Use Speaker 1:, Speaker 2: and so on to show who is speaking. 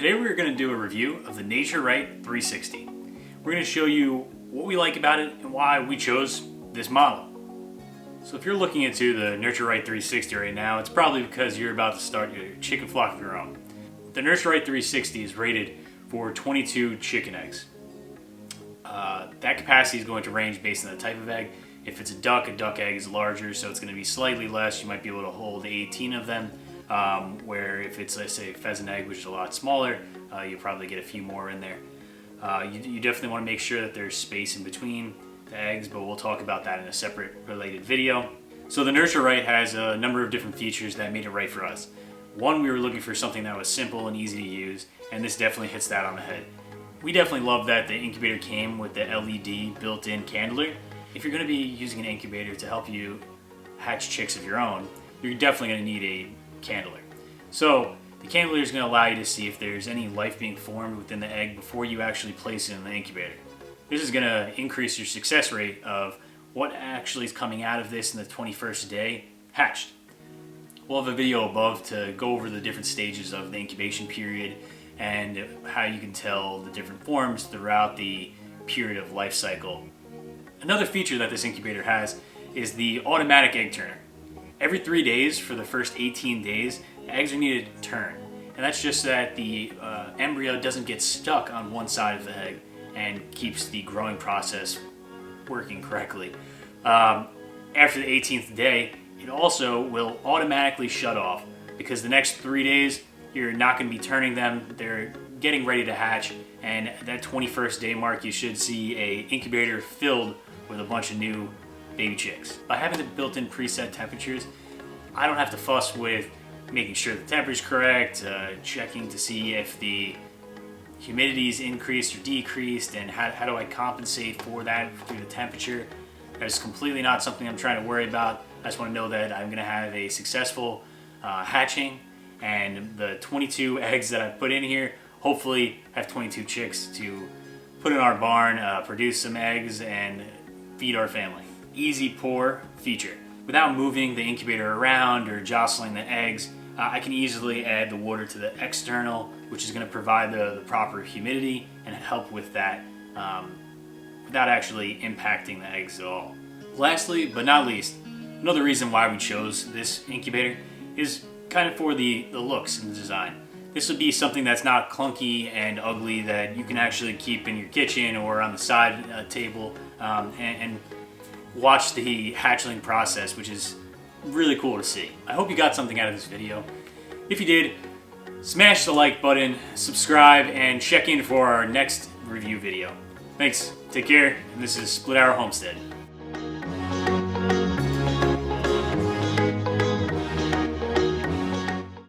Speaker 1: Today we're going to do a review of the Nature Right 360. We're going to show you what we like about it and why we chose this model. So if you're looking into the Nurture Right 360 right now, it's probably because you're about to start your chicken flock of your own. The Nurture Right 360 is rated for 22 chicken eggs. That capacity is going to range based on the type of egg. If it's a duck egg is larger, so it's going to be slightly less. You might be able to hold 18 of them. Where if it's, let's say, a pheasant egg, which is a lot smaller, you'll probably get a few more in there. You definitely want to make sure that there's space in between the eggs, but we'll talk about that in a separate related video. So the Nurture Right has a number of different features that made it right for us. One, we were looking for something that was simple and easy to use, and this definitely hits that on the head. We definitely love that the incubator came with the LED built-in candler. If you're going to be using an incubator to help you hatch chicks of your own, you're definitely going to need a candler. So the candler is going to allow you to see if there's any life being formed within the egg before you actually place it in the incubator. This is going to increase your success rate of what actually is coming out of this in the 21st day hatched. We'll have a video above to go over the different stages of the incubation period and how you can tell the different forms throughout the period of life cycle. Another feature that this incubator has is the automatic egg turner. Every 3 days for the first 18 days, eggs are needed to turn. And that's just so that the embryo doesn't get stuck on one side of the egg and keeps the growing process working correctly. After the 18th day, it also will automatically shut off because the next 3 days, you're not going to be turning them. They're getting ready to hatch, and at that 21st day mark, you should see an incubator filled with a bunch of new baby chicks. By having the built-in preset temperatures, I don't have to fuss with making sure the temperature is correct, checking to see if the humidity is increased or decreased, and how do I compensate for that through the temperature. That's completely not something I'm trying to worry about. I just want to know that I'm going to have a successful hatching, and the 22 eggs that I put in here hopefully have 22 chicks to put in our barn, produce some eggs, and feed our family. Easy pour feature. Without moving the incubator around or jostling the eggs, I can easily add the water to the external, which is going to provide the proper humidity and help with that without actually impacting the eggs at all. Lastly, but not least, another reason why we chose this incubator is kind of for the looks and the design. This would be something that's not clunky and ugly that you can actually keep in your kitchen or on the side table and watch the hatchling process, which is really cool to see. I hope you got something out of this video. If you did, smash the like button, subscribe, and check in for our next review video. Thanks, take care, and this is Split Hour Homestead.